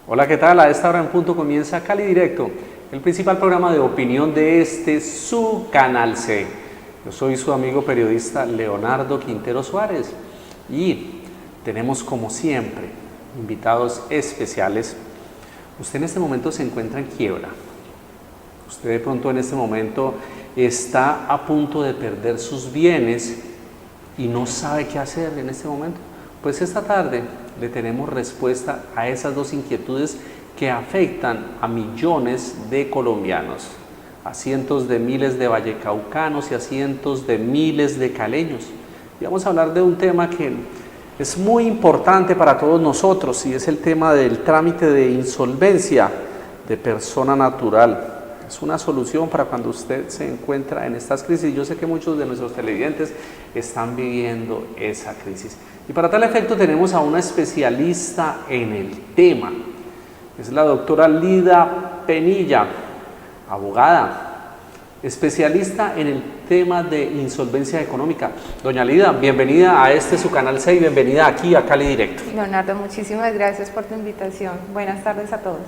Hola, ¿qué tal? A esta hora en punto comienza Cali Directo, el principal programa de opinión de su canal C. Yo soy su amigo periodista Leonardo Quintero Suárez y tenemos como siempre invitados especiales. Usted en este momento se encuentra en quiebra. Usted de pronto en este momento está a punto de perder sus bienes y no sabe qué hacer en este momento. Pues esta tarde le tenemos respuesta a esas dos inquietudes que afectan a millones de colombianos, a cientos de miles de vallecaucanos y a cientos de miles de caleños. Y vamos a hablar de un tema que es muy importante para todos nosotros y es el tema del trámite de insolvencia de persona natural. Es una solución para cuando usted se encuentra en estas crisis. Yo sé que muchos de nuestros televidentes están viviendo esa crisis. Y para tal efecto tenemos a una especialista en el tema. Es la doctora Lida Penilla, abogada, especialista en el tema de insolvencia económica. Doña Lida, bienvenida a su canal 6, bienvenida aquí a Cali Directo. Leonardo, muchísimas gracias por tu invitación. Buenas tardes a todos.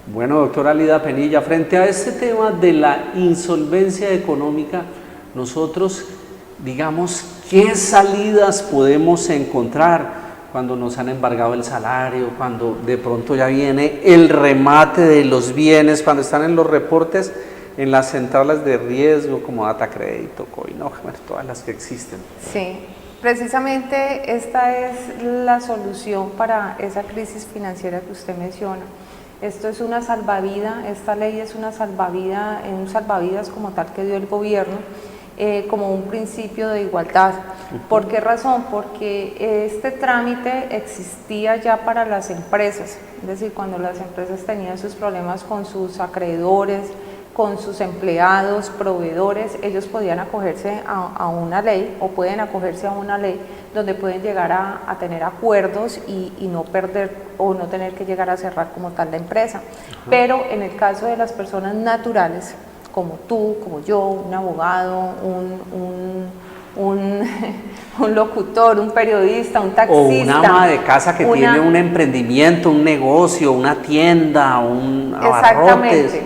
Bueno, doctora Lida Penilla, frente a este tema de la insolvencia económica, nosotros, digamos, ¿qué salidas podemos encontrar cuando nos han embargado el salario, cuando de pronto ya viene el remate de los bienes, cuando están en los reportes, en las centrales de riesgo como Data Crédito, Coinoger, todas las que existen? Sí, precisamente esta es la solución para esa crisis financiera que usted menciona. Esto es una salvavidas, esta ley es un salvavidas como tal que dio el gobierno, como un principio de igualdad. ¿Por qué razón? Porque este trámite existía ya para las empresas, es decir, cuando las empresas tenían sus problemas con sus acreedores, con sus empleados, proveedores, ellos podían acogerse a una ley o pueden acogerse a una ley donde pueden llegar a tener acuerdos y no perder o no tener que llegar a cerrar como tal la empresa. Pero en el caso de las personas naturales, como tú, como yo, un abogado, un locutor, un periodista, un taxista. O una ama de casa que tiene un emprendimiento, un negocio, una tienda, un abarrotes. Exactamente.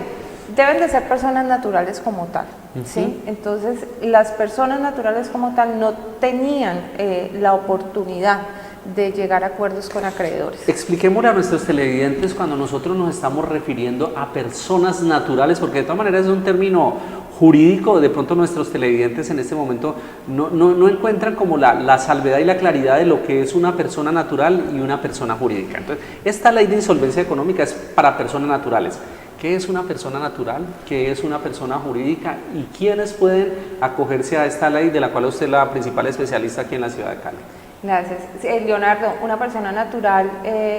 Deben de ser personas naturales como tal, ¿sí? Entonces, las personas naturales como tal no tenían la oportunidad de llegar a acuerdos con acreedores. Expliquémosle a nuestros televidentes cuando nosotros nos estamos refiriendo a personas naturales, porque de todas maneras es un término jurídico, de pronto nuestros televidentes en este momento no encuentran como la salvedad y la claridad de lo que es una persona natural y una persona jurídica. Entonces, esta ley de insolvencia económica es para personas naturales. ¿Qué es una persona natural? ¿Qué es una persona jurídica? ¿Y quiénes pueden acogerse a esta ley de la cual usted es la principal especialista aquí en la ciudad de Cali? Gracias. Leonardo, una persona natural,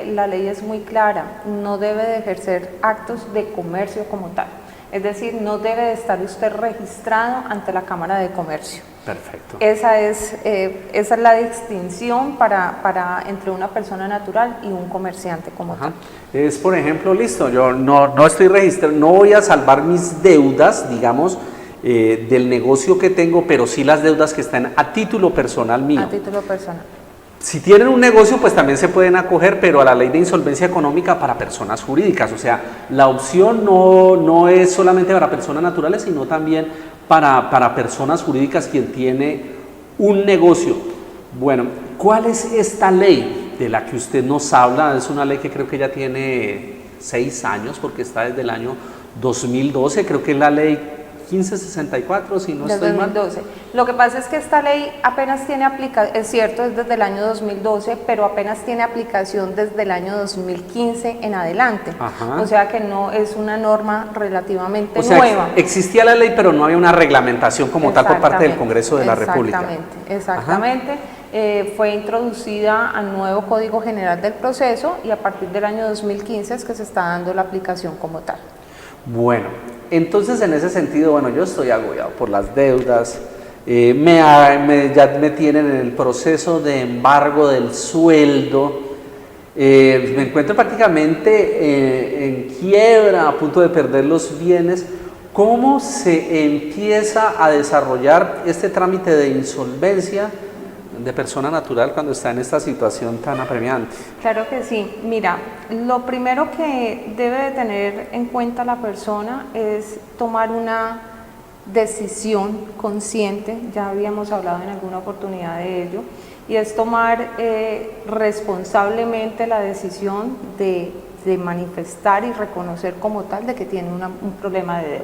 la ley es muy clara, no debe de ejercer actos de comercio como tal. Es decir, no debe de estar usted registrado ante la Cámara de Comercio. Perfecto. Esa es la distinción entre una persona natural y un comerciante como tal. Es, por ejemplo, listo, yo no estoy registrado, no voy a salvar mis deudas, digamos, del negocio que tengo, pero sí las deudas que están a título personal mío. A título personal. Si tienen un negocio, pues también se pueden acoger, pero a la ley de insolvencia económica para personas jurídicas. O sea, la opción no es solamente para personas naturales, sino también para personas jurídicas quien tiene un negocio. Bueno, ¿cuál es esta ley de la que usted nos habla? Es una ley que creo que ya tiene 6 años, porque está desde el año 2012, creo que es la ley 1564, si no estoy mal. 2012. Lo que pasa es que esta ley apenas tiene aplicación, es cierto, es desde el año 2012, pero apenas tiene aplicación desde el año 2015 en adelante. O sea que no es una norma relativamente nueva. Existía la ley, pero no había una reglamentación como tal por parte del Congreso de la República. Exactamente. Fue introducida al nuevo Código General del Proceso y a partir del año 2015 es que se está dando la aplicación como tal. Bueno, entonces en ese sentido, bueno, yo estoy agobiado por las deudas, ya me tienen en el proceso de embargo del sueldo, me encuentro prácticamente en quiebra, a punto de perder los bienes. ¿Cómo se empieza a desarrollar este trámite de insolvencia de persona natural cuando está en esta situación tan apremiante? Claro que sí. Mira, lo primero que debe de tener en cuenta la persona es tomar una decisión consciente, ya habíamos hablado en alguna oportunidad de ello, y es tomar responsablemente la decisión de manifestar y reconocer como tal de que tiene un problema de deuda.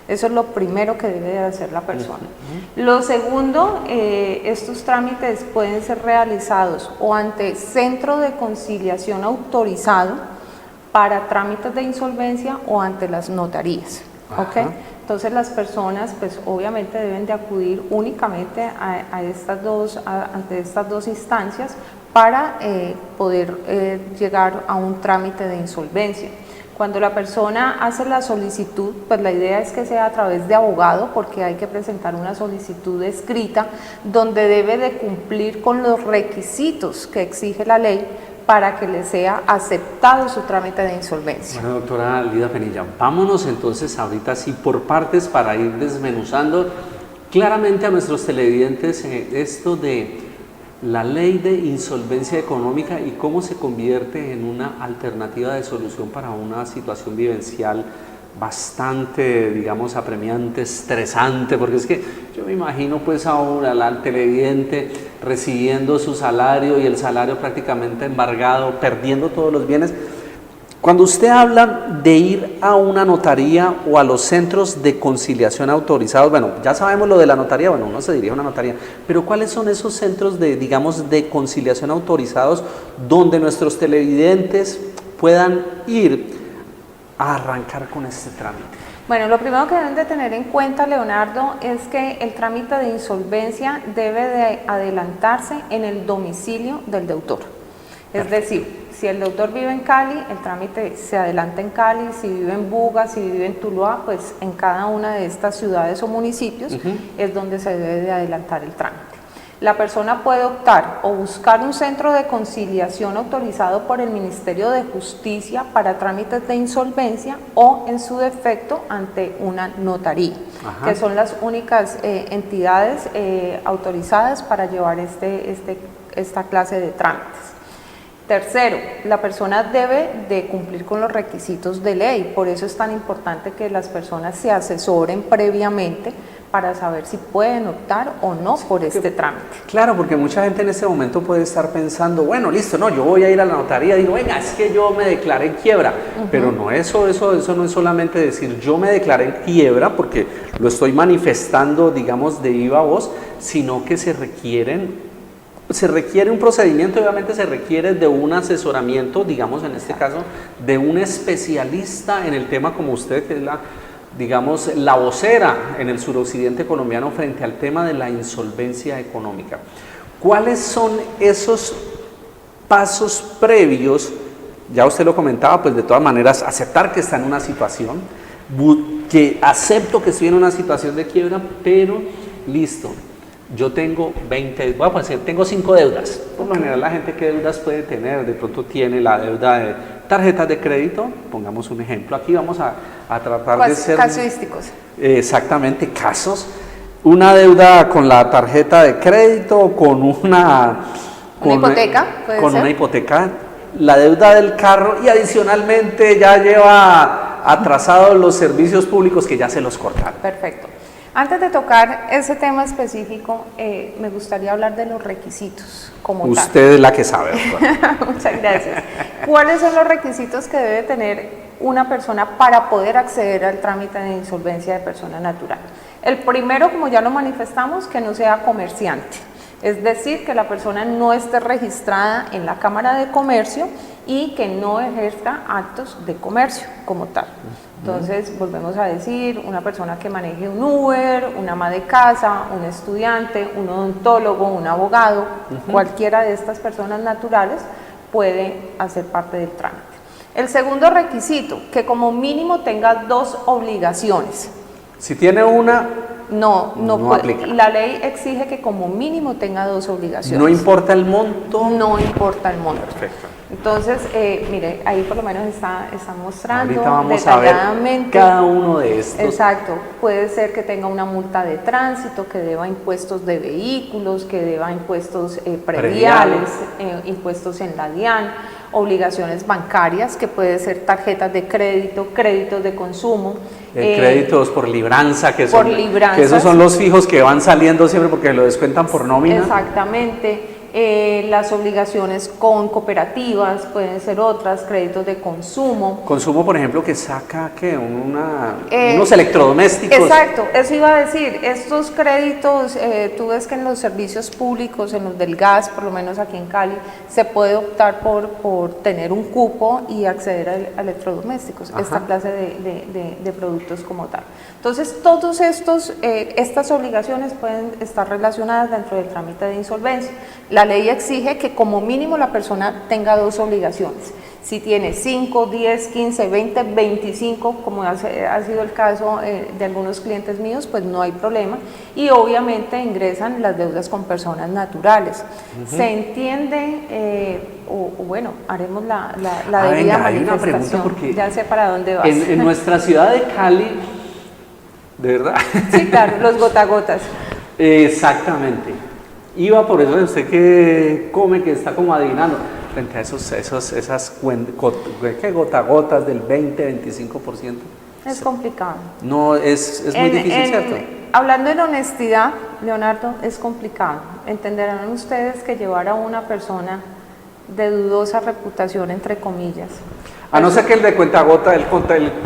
Eso es lo primero que debe de hacer la persona. Lo segundo, estos trámites pueden ser realizados o ante centro de conciliación autorizado para trámites de insolvencia o ante las notarías. ¿Okay? Entonces las personas pues obviamente deben de acudir únicamente ante estas dos instancias para poder llegar a un trámite de insolvencia. Cuando la persona hace la solicitud, pues la idea es que sea a través de abogado, porque hay que presentar una solicitud escrita donde debe de cumplir con los requisitos que exige la ley para que le sea aceptado su trámite de insolvencia. Bueno, doctora Lida Penilla, vámonos entonces ahorita sí por partes para ir desmenuzando claramente a nuestros televidentes esto de la ley de insolvencia económica y cómo se convierte en una alternativa de solución para una situación vivencial bastante, digamos, apremiante, estresante, porque es que yo me imagino pues ahora al televidente recibiendo su salario y el salario prácticamente embargado, perdiendo todos los bienes. Cuando usted habla de ir a una notaría o a los centros de conciliación autorizados, bueno, ya sabemos lo de la notaría, bueno, uno se dirige a una notaría, pero ¿cuáles son esos centros de, digamos, de conciliación autorizados donde nuestros televidentes puedan ir a arrancar con este trámite? Bueno, lo primero que deben de tener en cuenta, Leonardo, es que el trámite de insolvencia debe de adelantarse en el domicilio del deudor. Es decir, si el deudor vive en Cali, el trámite se adelanta en Cali; si vive en Buga, si vive en Tuluá, pues en cada una de estas ciudades o municipios es donde se debe de adelantar el trámite. La persona puede optar o buscar un centro de conciliación autorizado por el Ministerio de Justicia para trámites de insolvencia o, en su defecto, ante una notaría, que son las únicas entidades autorizadas para llevar esta clase de trámites. Tercero, la persona debe de cumplir con los requisitos de ley, por eso es tan importante que las personas se asesoren previamente para saber si pueden optar o no por este trámite. Claro, porque mucha gente en este momento puede estar pensando, bueno, listo, no, yo voy a ir a la notaría, digo, venga, es que yo me declaré en quiebra, pero no, eso no es solamente decir yo me declaré en quiebra porque lo estoy manifestando, digamos, de viva voz, sino que se requiere un procedimiento, obviamente se requiere de un asesoramiento, digamos en este caso, de un especialista en el tema como usted, que es la vocera en el suroccidente colombiano frente al tema de la insolvencia económica. ¿Cuáles son esos pasos previos? Ya usted lo comentaba, pues de todas maneras, aceptar que está en una situación, que acepto que estoy en una situación de quiebra, pero listo. Yo tengo tengo 5 deudas. Por lo general la gente, ¿qué deudas puede tener? De pronto tiene la deuda de tarjetas de crédito, pongamos un ejemplo. Aquí vamos a tratar de ser... Casuísticos. Exactamente, casos. Una deuda con la tarjeta de crédito, con una hipoteca, una hipoteca, la deuda del carro y adicionalmente ya lleva atrasados los servicios públicos que ya se los cortaron. Perfecto. Antes de tocar ese tema específico, me gustaría hablar de los requisitos como Usted tal. es la que sabe, doctora. Muchas gracias. ¿Cuáles son los requisitos que debe tener una persona para poder acceder al trámite de insolvencia de persona natural? El primero, como ya lo manifestamos, que no sea comerciante. Es decir, que la persona no esté registrada en la Cámara de Comercio y que no ejerza actos de comercio como tal. Entonces, volvemos a decir, una persona que maneje un Uber, una ama de casa, un estudiante, un odontólogo, un abogado, cualquiera de estas personas naturales puede hacer parte del trámite. El segundo requisito, que como mínimo tenga 2 obligaciones. Si tiene una, no puede, aplica. La ley exige que como mínimo tenga 2 obligaciones. No importa el monto. No importa el monto. Perfecto. Entonces, mire, ahí por lo menos está mostrando ahorita vamos a ver cada uno de estos. Exacto, puede ser que tenga una multa de tránsito, que deba impuestos de vehículos, que deba impuestos prediales, impuestos en la DIAN, obligaciones bancarias, que puede ser tarjetas de crédito, créditos de consumo. Créditos por libranza, que esos son los fijos que van saliendo siempre porque lo descuentan por nómina. Exactamente. Las obligaciones con cooperativas pueden ser otras, créditos de consumo. Consumo, por ejemplo, que saca ¿qué? Unos electrodomésticos. Exacto, eso iba a decir, estos créditos, tú ves que en los servicios públicos, en los del gas, por lo menos aquí en Cali, se puede optar por tener un cupo y acceder a electrodomésticos, esta clase de productos como tal. Entonces, todos estas obligaciones pueden estar relacionadas dentro del trámite de insolvencia. La ley exige que como mínimo la persona tenga 2 obligaciones. Si tiene 5, 10, 15, 20, 25, como ha sido el caso de algunos clientes míos, pues no hay problema. Y obviamente ingresan las deudas con personas naturales. Se entiende, bueno, haremos la debida manifestación. Hay una pregunta porque ya sé para dónde vas. En nuestra ciudad de Cali, ¿de verdad? Sí, claro, los gotagotas. Exactamente. Iba por eso, usted que come, que está como adivinando, frente a esas gotagotas del 20-25%. Es complicado. No, es muy difícil, ¿cierto? Hablando en honestidad, Leonardo, es complicado. Entenderán ustedes que llevar a una persona de dudosa reputación, entre comillas. A no ser que el de cuentagota, el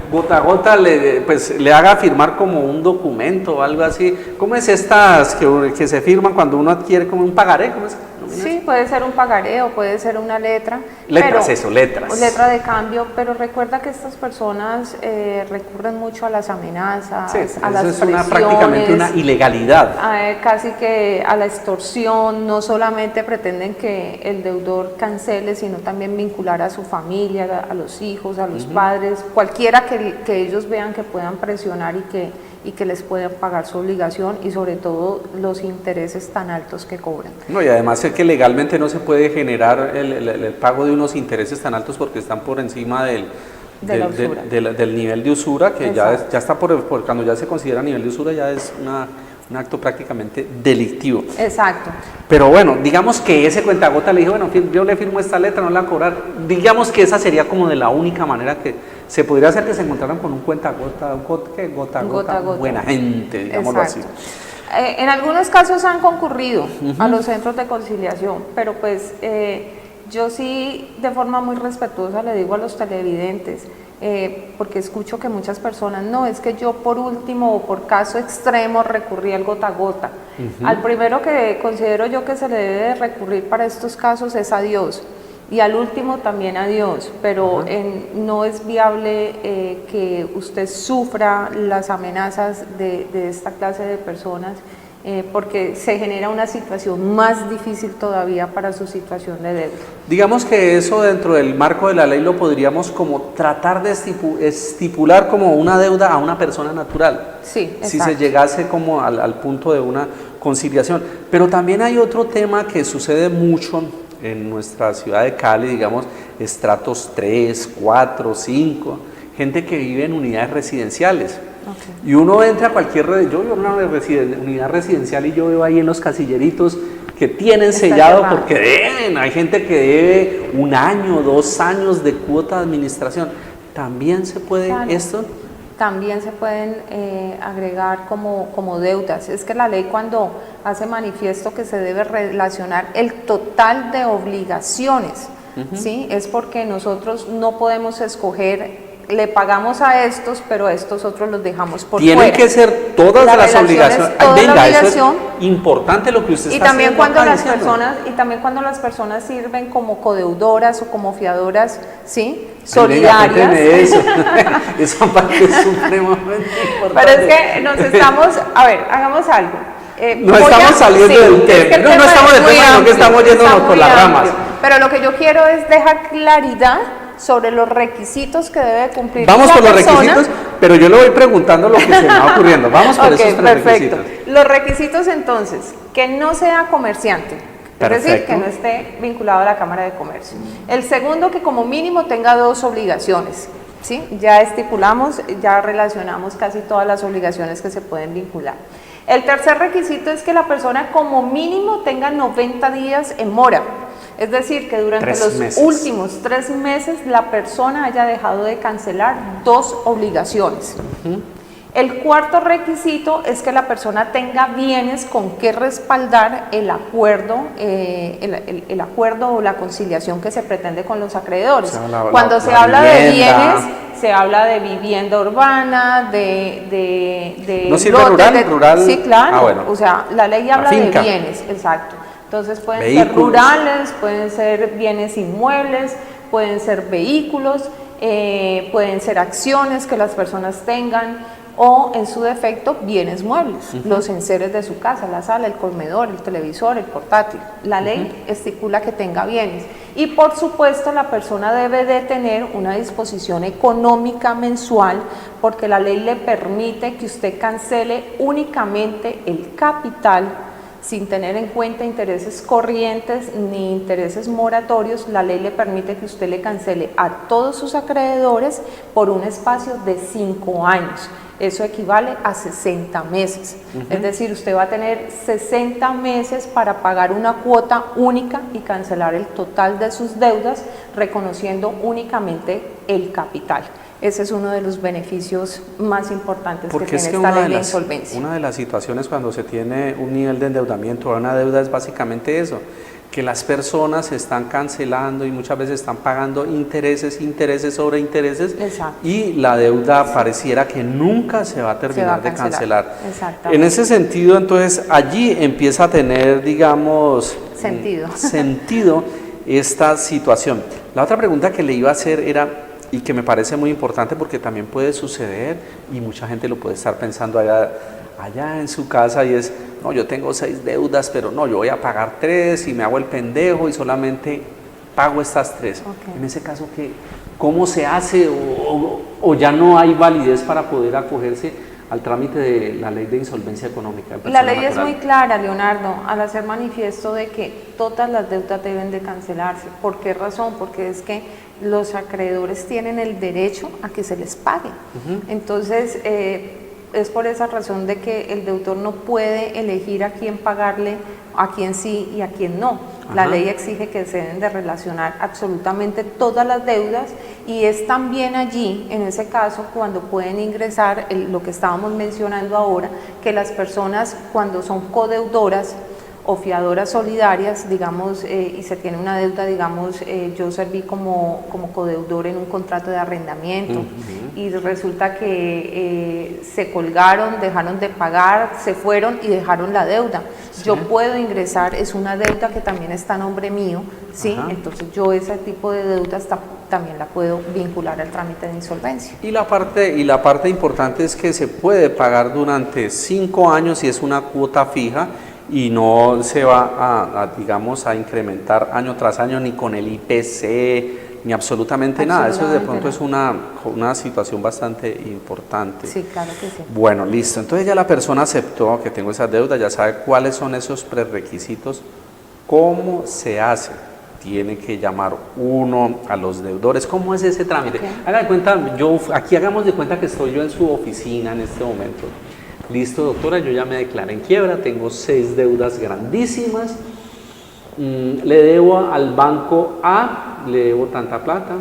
gota a gota le haga firmar como un documento o algo así. ¿Cómo es estas que se firman cuando uno adquiere como un pagaré? ¿Cómo es? Sí, puede ser un pagaré o puede ser una letra. Letras. Letra de cambio, pero recuerda que estas personas recurren mucho a las amenazas, a las presiones. Prácticamente una ilegalidad. Casi que a la extorsión, no solamente pretenden que el deudor cancele, sino también vincular a su familia, a los hijos, a los padres, cualquiera que ellos vean que puedan presionar y que les puedan pagar su obligación y sobre todo los intereses tan altos que cobran. No, y además es que legalmente no se puede generar el pago de unos intereses tan altos porque están por encima del nivel de usura, que ya está cuando ya se considera nivel de usura ya es un acto prácticamente delictivo. Exacto. Pero bueno, digamos que ese cuentagota le dijo, bueno, yo le firmo esta letra, no la voy a cobrar. Digamos que esa sería como de la única manera que se podría hacer que se encontraran con un cuentagota, gota, buena gente, digámoslo así. En algunos casos han concurrido a los centros de conciliación, pero pues yo sí de forma muy respetuosa le digo a los televidentes, porque escucho que muchas personas, no, es que yo por último o por caso extremo recurrí al gota a gota. Al primero que considero yo que se le debe recurrir para estos casos es a Dios. Y al último también a Dios, pero no es viable que usted sufra las amenazas de esta clase de personas porque se genera una situación más difícil todavía para su situación de deuda. Digamos que eso dentro del marco de la ley lo podríamos como tratar de estipular como una deuda a una persona natural. Sí, exacto. Si se llegase como al punto de una conciliación. Pero también hay otro tema que sucede mucho en nuestra ciudad de Cali, digamos, estratos 3, 4, 5, gente que vive en unidades residenciales. Y uno entra a cualquier yo vivo en una unidad residencial y yo veo ahí en los casilleritos que tienen sellado porque deben, hay gente que debe 1 año, 2 años de cuota de administración. ¿También se puede esto? También se pueden agregar como deudas. Es que la ley cuando hace manifiesto que se debe relacionar el total de obligaciones, ¿sí? Es porque nosotros no podemos escoger, le pagamos a estos, pero a estos otros los dejamos por fuera. Tienen que ser todas las obligaciones. Venga, eso es importante lo que usted está también haciendo. Y también cuando las personas sirven como codeudoras o como fiadoras, ¿sí? Solidarias. Venga, eso. Esa parte es supremamente importante. Pero es que nos estamos, a ver, hagamos algo. No estamos saliendo del tema. No estamos del tema, sino que estamos yéndonos por las ramas. Pero lo que yo quiero es dejar claridad sobre los requisitos que debe cumplir. Vamos por los requisitos, pero yo le voy preguntando lo que se me va ocurriendo. Vamos por esos 3 requisitos. Los requisitos entonces, que no sea comerciante, Es decir, Perfecto. que no esté vinculado a la Cámara de Comercio. El segundo, que como mínimo tenga 2 obligaciones. ¿Sí? Ya estipulamos, ya relacionamos casi todas las obligaciones que se pueden vincular. El tercer requisito es que la persona como mínimo tenga 90 días en mora. Es decir, que durante 3 los meses. últimos 3 meses la persona haya dejado de cancelar 2 obligaciones. El cuarto requisito es que la persona tenga bienes con que respaldar el acuerdo, el acuerdo o la conciliación que se pretende con los acreedores. O sea, Cuando se la habla de vivienda. bienes, se habla de vivienda urbana, de ¿No sirve lotes rural? Rural. Sí, claro. Ah, bueno. O sea, la ley La habla de finca. bienes, exacto. Entonces pueden ser Vehículos. rurales, pueden ser bienes inmuebles, pueden ser vehículos, pueden ser acciones que las personas tengan, o en su defecto bienes muebles, los enseres de su casa, la sala, el comedor, el televisor, el portátil. La ley estipula que tenga bienes y por supuesto la persona debe de tener una disposición económica mensual, porque la ley le permite que usted cancele únicamente el capital sin tener en cuenta intereses corrientes ni intereses moratorios. La ley le permite que usted le cancele a todos sus acreedores por un espacio de 5 años. Eso equivale a 60 meses. Es decir, usted va a tener 60 meses para pagar una cuota única y cancelar el total de sus deudas, reconociendo únicamente el capital. Ese es uno de los beneficios más importantes que tiene esta ley de insolvencia. Una de las situaciones cuando se tiene un nivel de endeudamiento o una deuda es básicamente eso, que las personas están cancelando y muchas veces están pagando intereses sobre intereses. Exacto. Y la deuda pareciera que nunca se va a terminar de cancelar. Exactamente. En ese sentido, entonces, allí empieza a tener, digamos, sentido esta situación. La otra pregunta que le iba a hacer era, y que me parece muy importante porque también puede suceder y mucha gente lo puede estar pensando allá en su casa, y es, no, yo tengo 6 deudas, pero no, yo voy a pagar 3 y me hago el pendejo y solamente pago estas 3. Okay. En ese caso, ¿cómo se hace o ya no hay validez para poder acogerse al trámite de la ley de insolvencia económica? La ley es muy clara, Leonardo, al hacer manifiesto de que todas las deudas deben de cancelarse. ¿Por qué razón? Porque es que los acreedores tienen el derecho a que se les pague. Entonces, es por esa razón de que el deudor no puede elegir a quién pagarle, a quién sí y a quién no. La ley exige que se deben de relacionar absolutamente todas las deudas, y es también allí, en ese caso, cuando pueden ingresar lo que estábamos mencionando ahora, que las personas cuando son codeudoras o fiadoras solidarias, digamos, y se tiene una deuda, digamos, yo serví como codeudor en un contrato de arrendamiento, y resulta que se colgaron, dejaron de pagar, se fueron y dejaron la deuda. Sí. Yo puedo ingresar, es una deuda que también está a nombre mío, ¿sí? Entonces yo ese tipo de deudas también la puedo vincular al trámite de insolvencia. Y la parte importante es que se puede pagar durante 5 años y es una cuota fija, y no se va digamos, a incrementar año tras año ni con el IPC ni absolutamente nada. Eso de pronto es una situación bastante importante. Sí, claro que sí. Bueno, listo. Entonces ya la persona aceptó que tengo esas deudas, ya sabe cuáles son esos prerequisitos. ¿Cómo se hace? Tiene que llamar uno a los deudores. ¿Cómo es ese trámite? Haga de cuenta, aquí hagamos de cuenta que estoy yo en su oficina en este momento. Listo, doctora, yo ya me declaré en quiebra, tengo 6 deudas grandísimas, le debo al banco A, le debo tanta plata,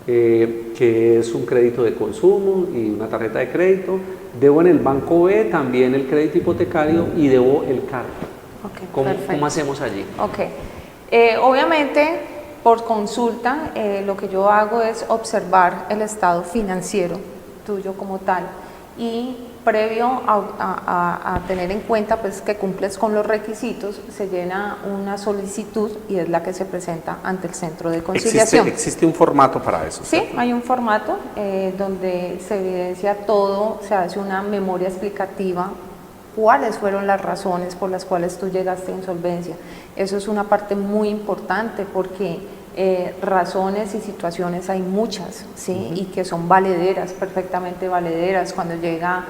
que es un crédito de consumo y una tarjeta de crédito, debo en el banco B también el crédito hipotecario y debo el carro. ¿Cómo hacemos allí? Obviamente, por consulta, lo que yo hago es observar el estado financiero tuyo como tal, y previo a tener en cuenta pues que cumples con los requisitos, se llena una solicitud y es la que se presenta ante el centro de conciliación. ¿Existe un formato para eso? Sí, hay un formato donde se evidencia todo, se hace una memoria explicativa, cuáles fueron las razones por las cuales tú llegaste a insolvencia. Eso es una parte muy importante, porque razones y situaciones hay muchas, ¿sí? Y que son valederas, perfectamente valederas. Cuando llega,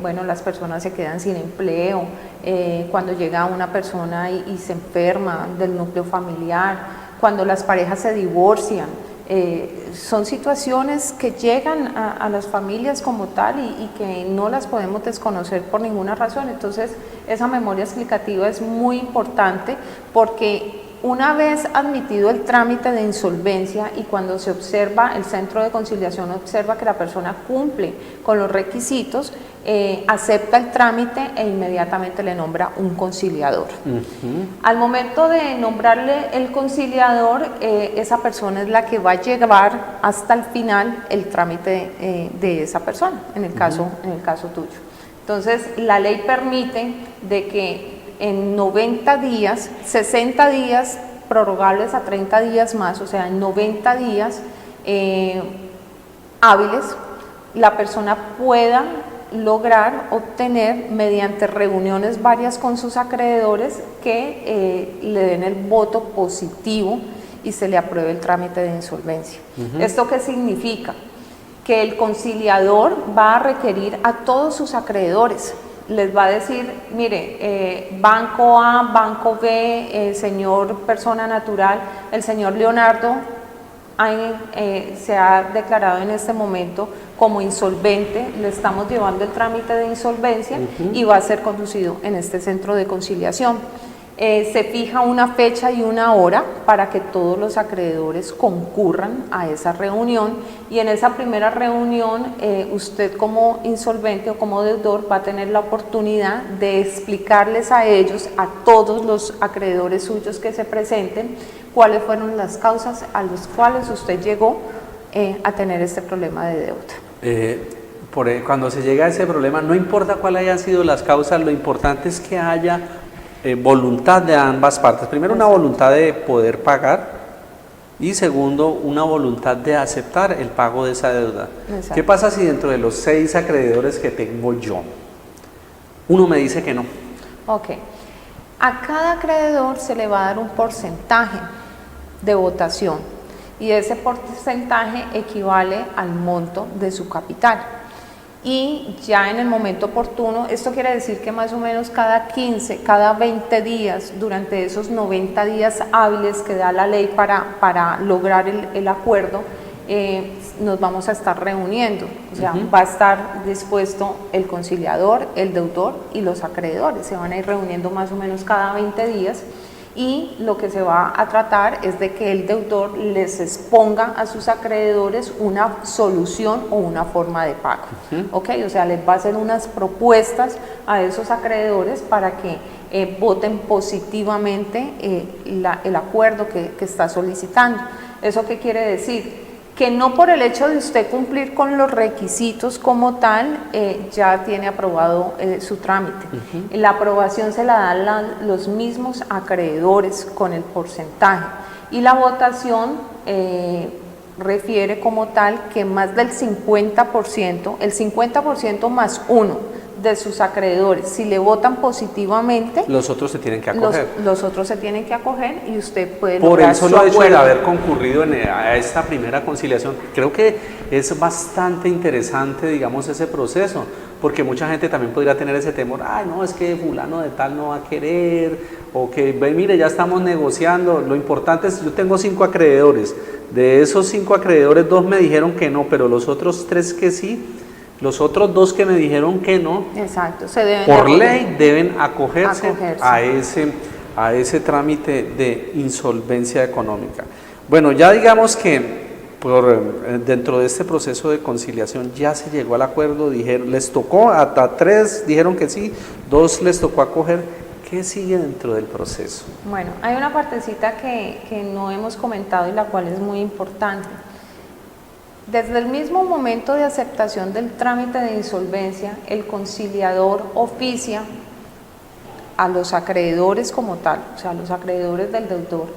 bueno, las personas se quedan sin empleo, cuando llega una persona y se enferma del núcleo familiar, cuando las parejas se divorcian. Son situaciones que llegan a las familias como tal y que no las podemos desconocer por ninguna razón. Entonces, esa memoria explicativa es muy importante porque una vez admitido el trámite de insolvencia y cuando se observa, el centro de conciliación observa que la persona cumple con los requisitos, acepta el trámite e inmediatamente le nombra un conciliador. Al momento de nombrarle el conciliador, esa persona es la que va a llevar hasta el final el trámite de esa persona, en el caso tuyo. Entonces, la ley permite de que en 90 días, 60 días prorrogables a 30 días más, o sea, en 90 días hábiles, la persona pueda lograr obtener mediante reuniones varias con sus acreedores que le den el voto positivo y se le apruebe el trámite de insolvencia. ¿Esto qué significa? Que el conciliador va a requerir a todos sus acreedores, les va a decir, mire, banco A, banco B, señor persona natural, el señor Leonardo se ha declarado en este momento como insolvente, le estamos llevando el trámite de insolvencia y va a ser conducido en este centro de conciliación. Se fija una fecha y una hora para que todos los acreedores concurran a esa reunión y en esa primera reunión usted como insolvente o como deudor va a tener la oportunidad de explicarles a ellos, a todos los acreedores suyos que se presenten, cuáles fueron las causas a las cuales usted llegó a tener este problema de deuda. Cuando se llega a ese problema, no importa cuáles hayan sido las causas, lo importante es que haya voluntad de ambas partes. Primero, una voluntad de poder pagar y segundo, una voluntad de aceptar el pago de esa deuda. Exacto. ¿Qué pasa si dentro de los 6 acreedores que tengo yo, uno me dice que no? Ok. A cada acreedor se le va a dar un porcentaje de votación y ese porcentaje equivale al monto de su capital. Y ya en el momento oportuno, esto quiere decir que más o menos cada 15, cada 20 días, durante esos 90 días hábiles que da la ley para lograr el acuerdo, nos vamos a estar reuniendo. O sea, va a estar dispuesto el conciliador, el deudor y los acreedores. Se van a ir reuniendo más o menos cada 20 días. Y lo que se va a tratar es de que el deudor les exponga a sus acreedores una solución o una forma de pago. ¿Ok? O sea, les va a hacer unas propuestas a esos acreedores para que voten positivamente el acuerdo que está solicitando. ¿Eso qué quiere decir? Que no por el hecho de usted cumplir con los requisitos como tal, ya tiene aprobado su trámite. La aprobación se la dan los mismos acreedores con el porcentaje y la votación refiere como tal que más del 50%, el 50% más uno de sus acreedores, si le votan positivamente, los otros se tienen que acoger. Los otros se tienen que acoger y usted puede por lograr el solo su hecho acuerdo. de haber concurrido a esta primera conciliación. Creo que es bastante interesante, digamos, ese proceso, porque mucha gente también podría tener ese temor, ay no, es que fulano de tal no va a querer, o que mire, ya estamos negociando. Lo importante es, yo tengo 5 acreedores, de esos 5 acreedores 2 me dijeron que no, pero los otros 3 que sí. Los otros 2 que me dijeron que no, exacto, por ley deben acogerse a ese trámite de insolvencia económica. Bueno, ya digamos que dentro de este proceso de conciliación ya se llegó al acuerdo, les tocó, hasta 3 dijeron que sí, 2 les tocó acoger. ¿Qué sigue dentro del proceso? Bueno, hay una partecita que no hemos comentado y la cual es muy importante. Desde el mismo momento de aceptación del trámite de insolvencia, el conciliador oficia a los acreedores como tal, o sea, a los acreedores del deudor,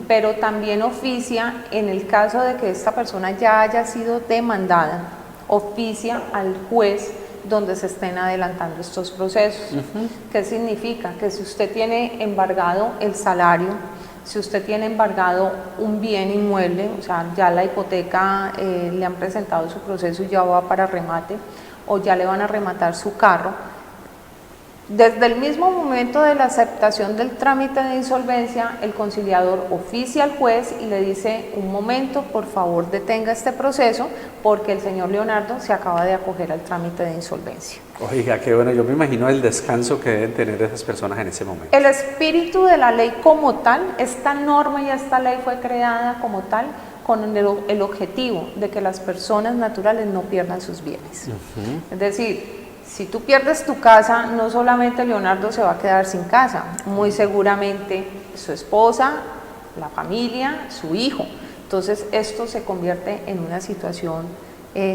pero también oficia, en el caso de que esta persona ya haya sido demandada, oficia al juez donde se estén adelantando estos procesos. ¿Qué significa? Que si usted tiene embargado el salario, si usted tiene embargado un bien inmueble, o sea, ya la hipoteca le han presentado su proceso y ya va para remate, o ya le van a rematar su carro, Desde el mismo momento de la aceptación del trámite de insolvencia, el conciliador oficia al juez y le dice: un momento, por favor detenga este proceso porque el señor Leonardo se acaba de acoger al trámite de insolvencia. Oiga, qué bueno, yo me imagino el descanso que deben tener esas personas en ese momento. El espíritu de la ley como tal, esta norma y esta ley fue creada como tal con el objetivo de que las personas naturales no pierdan sus bienes. Es decir, si tú pierdes tu casa, no solamente Leonardo se va a quedar sin casa, muy seguramente su esposa, la familia, su hijo. Entonces esto se convierte en una situación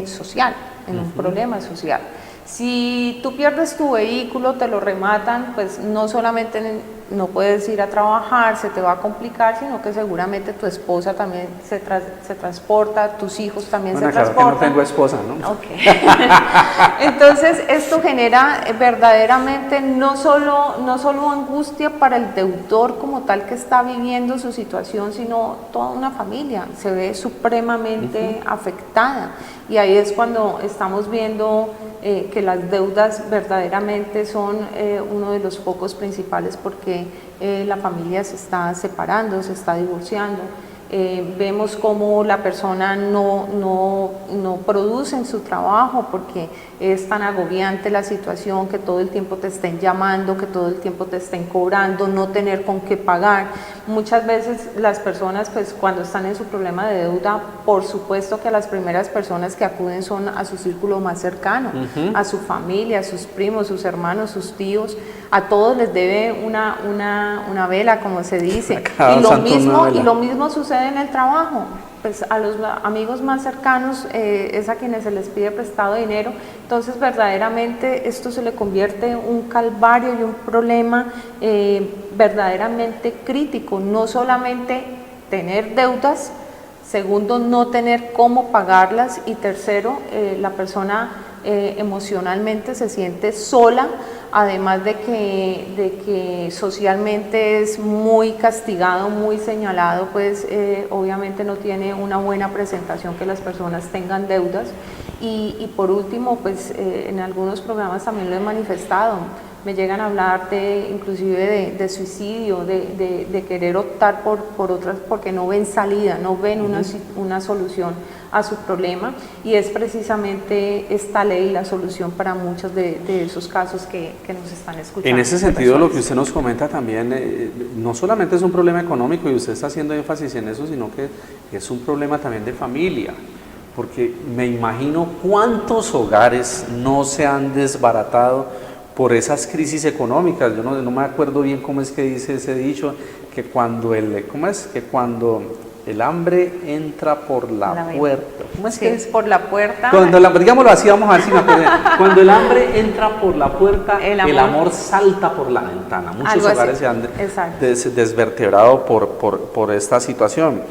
social, en un problema social. Si tú pierdes tu vehículo, te lo rematan, pues no solamente no puedes ir a trabajar, se te va a complicar, sino que seguramente tu esposa también se transporta, tus hijos también se transportan. Claro que no tengo esposa, ¿no? Okay. Entonces esto genera verdaderamente no solo angustia para el deudor como tal que está viviendo su situación, sino toda una familia se ve supremamente afectada, y ahí es cuando estamos viendo que las deudas verdaderamente son uno de los focos principales, porque la familia se está separando, se está divorciando. Vemos cómo la persona no produce en su trabajo porque es tan agobiante la situación, que todo el tiempo te estén llamando, que todo el tiempo te estén cobrando, no tener con qué pagar. Muchas veces las personas, pues cuando están en su problema de deuda, por supuesto que las primeras personas que acuden son a su círculo más cercano, a su familia, a sus primos, sus hermanos, sus tíos. A todos les debe una vela, como se dice. Y lo mismo sucede en el trabajo. Pues a los amigos más cercanos es a quienes se les pide prestado dinero. Entonces verdaderamente esto se le convierte en un calvario y un problema verdaderamente crítico. No solamente tener deudas, segundo, no tener cómo pagarlas, y tercero, la persona emocionalmente se siente sola, además de que socialmente es muy castigado, muy señalado, pues obviamente no tiene una buena presentación que las personas tengan deudas. Y por último, pues en algunos programas también lo he manifestado, me llegan a hablar inclusive de suicidio, de querer optar por otras, porque no ven salida, no ven una solución a su problema, y es precisamente esta ley la solución para muchos de esos casos que nos están escuchando. En ese sentido, lo que usted nos comenta también, no solamente es un problema económico, y usted está haciendo énfasis en eso, sino que es un problema también de familia, porque me imagino cuántos hogares no se han desbaratado por esas crisis económicas. Yo no me acuerdo bien cómo es que dice ese dicho, que cuando el hambre entra por la puerta. ¿Cómo es que es? Por la puerta. Digámoslo así, vamos a ver si me acuerdo. Cuando el hambre entra por la puerta, el amor salta por la ventana. Muchos hogares se han desvertebrado por esta situación.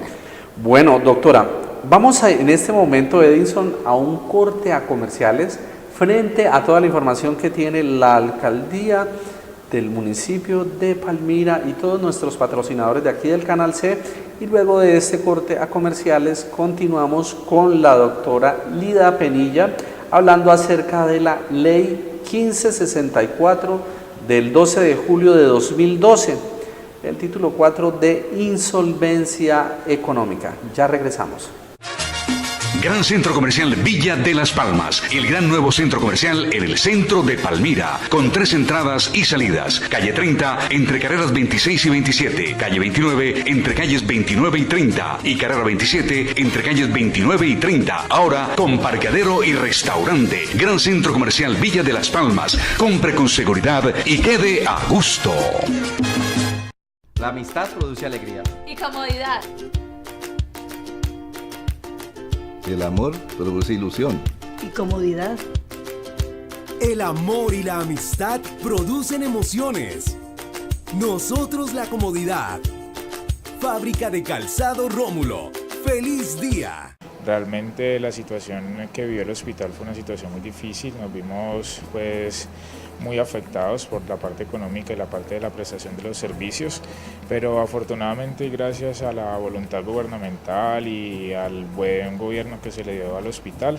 Bueno, doctora, vamos en este momento, Edinson, a un corte a comerciales frente a toda la información que tiene la alcaldía del municipio de Palmira y todos nuestros patrocinadores de aquí del Canal C, y luego de este corte a comerciales continuamos con la doctora Lida Penilla hablando acerca de la ley 1564 del 12 de julio de 2012, el título 4 de insolvencia económica. Ya regresamos. Gran Centro Comercial Villa de las Palmas, el gran nuevo centro comercial en el centro de Palmira, con 3 entradas y salidas. Calle 30, entre carreras 26 y 27. Calle 29, entre calles 29 y 30. Y carrera 27, entre calles 29 y 30. Ahora con parqueadero y restaurante. Gran Centro Comercial Villa de las Palmas. Compre con seguridad y quede a gusto. La amistad produce alegría y comodidad. El amor produce ilusión y comodidad. El amor y la amistad producen emociones. Nosotros la comodidad. Fábrica de Calzado Rómulo. ¡Feliz día! Realmente la situación que vivió el hospital fue una situación muy difícil. Nos vimos pues muy afectados por la parte económica y la parte de la prestación de los servicios, pero afortunadamente gracias a la voluntad gubernamental y al buen gobierno que se le dio al hospital,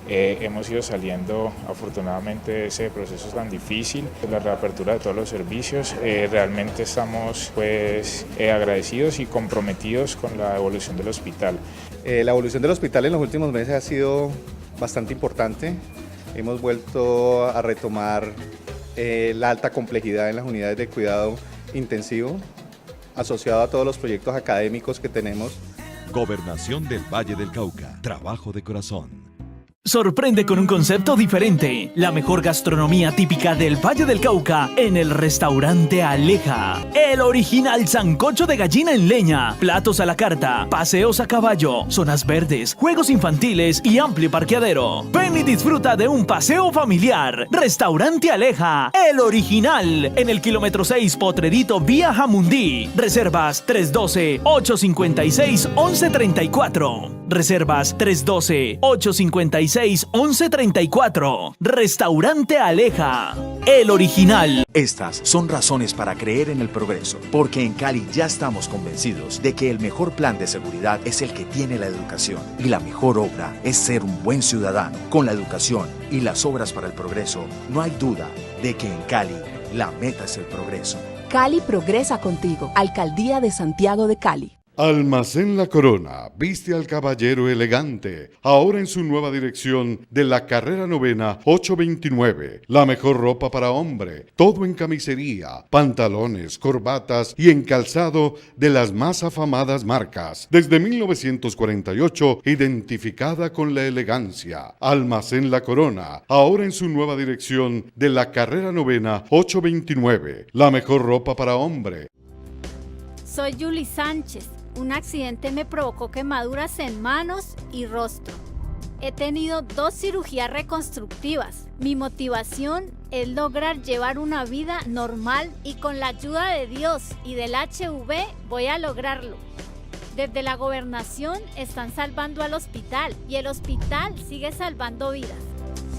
hemos ido saliendo afortunadamente de ese proceso tan difícil, de la reapertura de todos los servicios. Realmente estamos pues agradecidos y comprometidos con la evolución del hospital. La evolución del hospital en los últimos meses ha sido bastante importante. Hemos vuelto a retomar la alta complejidad en las unidades de cuidado intensivo, asociado a todos los proyectos académicos que tenemos. Gobernación del Valle del Cauca. Trabajo de corazón. Sorprende con un concepto diferente. La mejor gastronomía típica del Valle del Cauca en el restaurante Aleja. El original sancocho de gallina en leña, platos a la carta, paseos a caballo, zonas verdes, juegos infantiles y amplio parqueadero. Ven y disfruta de un paseo familiar. Restaurante Aleja, el original, en el kilómetro 6 Potrerito vía Jamundí. Reservas 312-856-1134. Reservas 312-856-1134. Restaurante Aleja, el original. Estas son razones para creer en el progreso, porque en Cali ya estamos convencidos de que el mejor plan de seguridad es el que tiene la educación y la mejor obra es ser un buen ciudadano. Con la educación y las obras para el progreso, no hay duda de que en Cali la meta es el progreso. Cali progresa contigo. Alcaldía de Santiago de Cali. Almacén La Corona viste al caballero elegante, ahora en su nueva dirección de la carrera novena 829. La mejor ropa para hombre, todo en camisería, pantalones, corbatas y en calzado de las más afamadas marcas. Desde 1948, identificada con la elegancia. Almacén La Corona, ahora en su nueva dirección de la carrera novena 829. La mejor ropa para hombre. Soy Yuli Sánchez. Un accidente me provocó quemaduras en manos y rostro. He tenido 2 cirugías reconstructivas. Mi motivación es lograr llevar una vida normal y con la ayuda de Dios y del HIV voy a lograrlo. Desde la gobernación están salvando al hospital y el hospital sigue salvando vidas.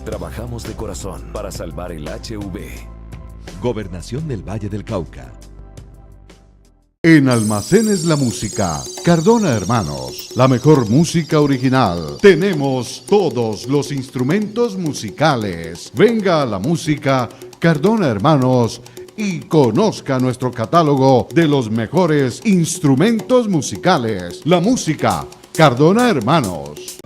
Trabajamos de corazón para salvar el HIV. Gobernación del Valle del Cauca. En Almacenes La Música, Cardona Hermanos, la mejor música original. Tenemos todos los instrumentos musicales. Venga a la música Cardona Hermanos y conozca nuestro catálogo de los mejores instrumentos musicales. La música Cardona Hermanos.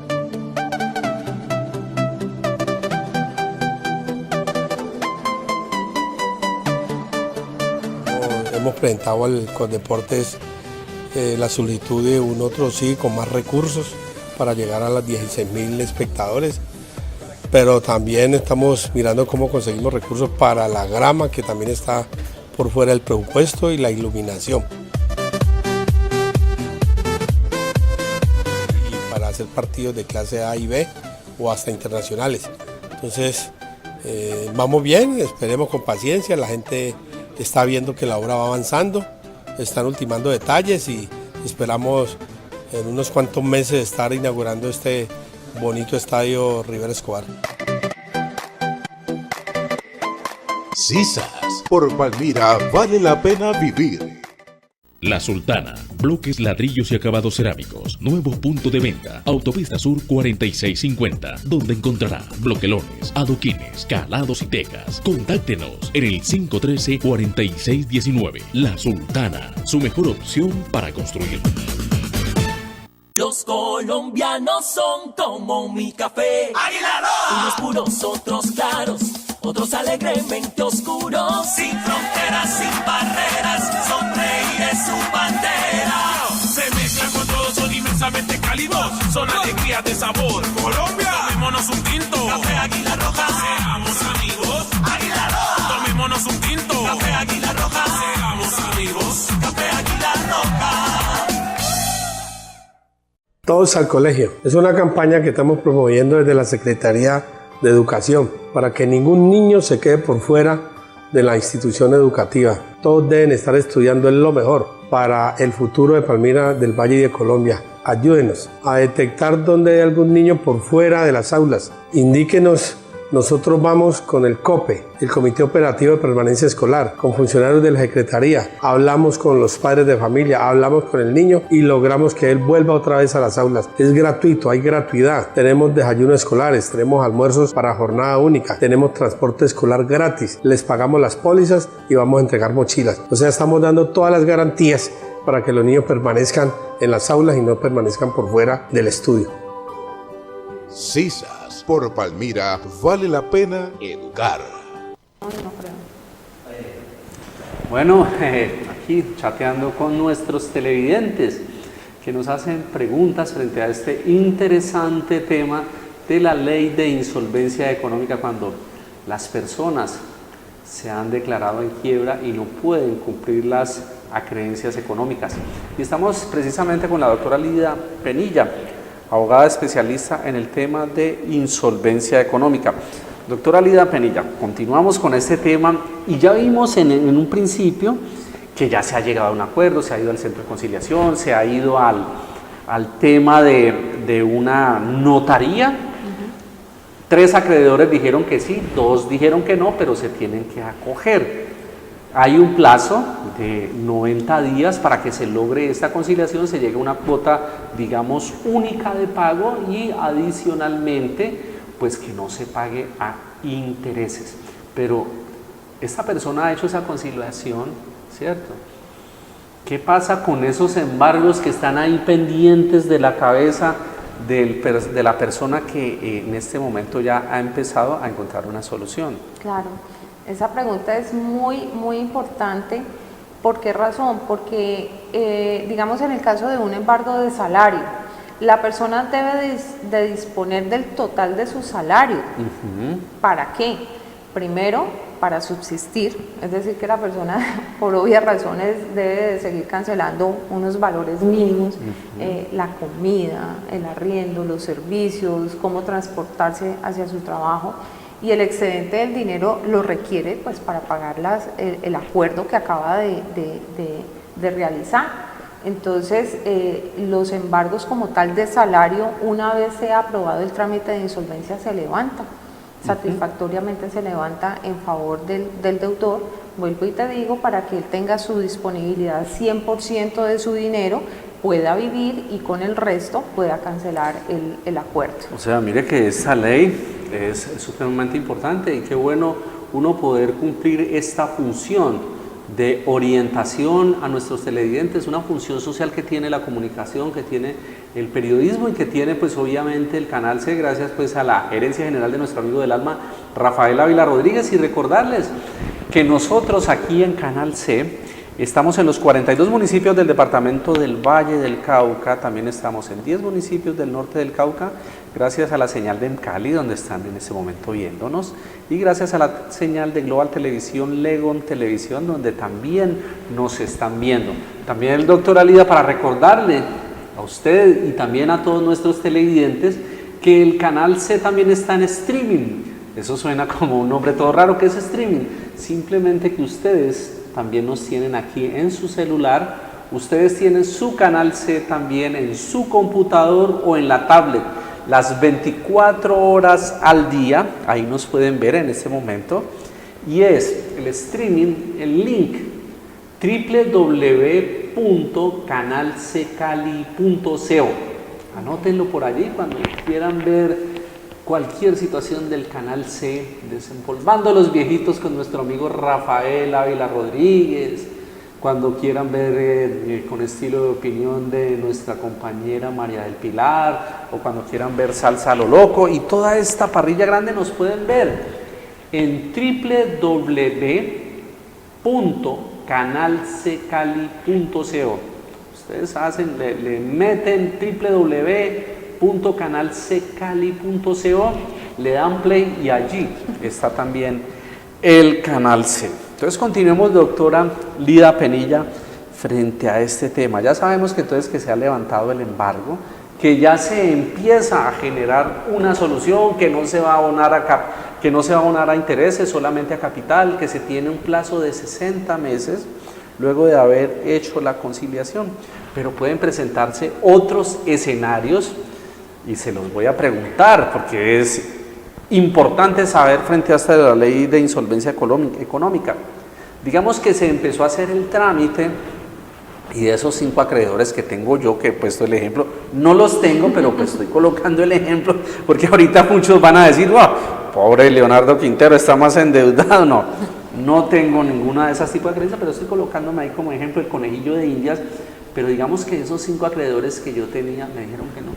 Hemos presentado al Coldeportes la solicitud de un otro sí con más recursos para llegar a las 16.000 espectadores, pero también estamos mirando cómo conseguimos recursos para la grama, que también está por fuera del presupuesto, y la iluminación. Y para hacer partidos de clase A y B o hasta internacionales. Entonces vamos bien, esperemos con paciencia, la gente está viendo que la obra va avanzando, están ultimando detalles y esperamos en unos cuantos meses estar inaugurando este bonito estadio Rivera Escobar. Sisas, por Palmira vale la pena vivir. La Sultana, bloques, ladrillos y acabados cerámicos, nuevo punto de venta, Autopista Sur 4650, donde encontrará bloquelones, adoquines, calados y tejas. Contáctenos en el 513-4619. La Sultana, su mejor opción para construir. Los colombianos son como mi café. ¡Águila Roja! Unos puros, otros claros, otros alegremente oscuros. Sin fronteras, sin barreras, sonreír es su bandera. Se mezclan con todos, son inmensamente cálidos, son alegrías de sabor. Colombia, tomémonos un tinto. Café Águila Roja, seamos amigos. Águila Roja, tomémonos un tinto. Café Águila Roja, seamos amigos. Café Águila Roja. Todos al colegio. Es una campaña que estamos promoviendo desde la Secretaría de Educación para que ningún niño se quede por fuera de la institución educativa. Todos deben estar estudiando en lo mejor para el futuro de Palmira, del Valle y de Colombia. Ayúdenos a detectar dónde hay algún niño por fuera de las aulas. Indíquenos nosotros vamos con el COPE, el Comité Operativo de Permanencia Escolar, con funcionarios de la Secretaría, hablamos con los padres de familia, hablamos con el niño y logramos que él vuelva otra vez a las aulas. Es gratuito, hay gratuidad, tenemos desayunos escolares, tenemos almuerzos para jornada única, tenemos transporte escolar gratis, les pagamos las pólizas y vamos a entregar mochilas. O sea, estamos dando todas las garantías para que los niños permanezcan en las aulas y no permanezcan por fuera del estudio. CISAS, por Palmira, vale la pena educar. Bueno, aquí chateando con nuestros televidentes que nos hacen preguntas frente a este interesante tema de la ley de insolvencia económica cuando las personas se han declarado en quiebra y no pueden cumplir las acreencias económicas. Y estamos precisamente con la doctora Lida Penilla, abogada especialista en el tema de insolvencia económica. Doctora Lida Penilla, continuamos con este tema y ya vimos en un principio que ya se ha llegado a un acuerdo, se ha ido al centro de conciliación, se ha ido al tema de una notaría. 3 acreedores dijeron que sí, 2 dijeron que no, pero se tienen que acoger. Hay un plazo de 90 días para que se logre esta conciliación, se llegue a una cuota, digamos, única de pago y adicionalmente, pues que no se pague a intereses. Pero esta persona ha hecho esa conciliación, ¿cierto? ¿Qué pasa con esos embargos que están ahí pendientes de la cabeza de la persona que en este momento ya ha empezado a encontrar una solución? Claro. Esa pregunta es muy importante. ¿Por qué razón? Porque, digamos, en el caso de un embargo de salario, la persona debe de disponer del total de su salario. ¿Para qué? Primero, para subsistir, es decir, que la persona, por obvias razones, debe de seguir cancelando unos valores mínimos, la comida, el arriendo, los servicios, cómo transportarse hacia su trabajo. Y el excedente del dinero lo requiere pues para pagar el acuerdo que acaba de realizar. Entonces, los embargos como tal de salario, una vez sea aprobado el trámite de insolvencia, se levanta, satisfactoriamente se levanta en favor del deudor, vuelvo y te digo, para que él tenga su disponibilidad 100% de su dinero, pueda vivir y con el resto pueda cancelar el acuerdo. O sea, mire que esta ley es supremamente importante y qué bueno uno poder cumplir esta función de orientación a nuestros televidentes, una función social que tiene la comunicación, que tiene el periodismo y que tiene pues obviamente el Canal C, gracias pues a la gerencia general de nuestro amigo del alma, Rafael Ávila Rodríguez, y recordarles que nosotros aquí en Canal C estamos en los 42 municipios del departamento del Valle del Cauca, también estamos en 10 municipios del norte del Cauca, gracias a la señal de Cali, donde están en este momento viéndonos, y gracias a la señal de Global Televisión, Legon Televisión, donde también nos están viendo. También el doctor Alida, para recordarle a usted y también a todos nuestros televidentes que el Canal C también está en streaming. Eso suena como un nombre todo raro. ¿Qué es streaming? Simplemente que ustedes también nos tienen aquí en su celular, ustedes tienen su Canal C también en su computador o en la tablet, las 24 horas al día, ahí nos pueden ver en este momento, y es el streaming, el link www.canalccali.co. Anótenlo por allí cuando quieran ver cualquier situación del Canal C, desempolvando los viejitos con nuestro amigo Rafael Ávila Rodríguez, cuando quieran ver con estilo de opinión de nuestra compañera María del Pilar, o cuando quieran ver Salsa a lo Loco, y toda esta parrilla grande nos pueden ver en www.canalccali.co. Ustedes le meten www.canalccali.co, le dan play y allí está también el Canal C. Entonces continuemos, doctora Lida Penilla, frente a este tema. Ya sabemos que entonces que se ha levantado el embargo, que ya se empieza a generar una solución, que no se va a abonar a intereses, solamente a capital, que se tiene un plazo de 60 meses luego de haber hecho la conciliación. Pero pueden presentarse otros escenarios y se los voy a preguntar porque es importante saber frente a esta de la ley de insolvencia económica. Digamos que se empezó a hacer el trámite y de esos 5 acreedores que tengo yo, que he puesto el ejemplo, no los tengo, pero pues estoy colocando el ejemplo, porque ahorita muchos van a decir, wow, pobre Leonardo Quintero, está más endeudado. No tengo ninguna de esas tipos de creencias, pero estoy colocándome ahí como ejemplo el conejillo de Indias, pero digamos que esos 5 acreedores que yo tenía me dijeron que no.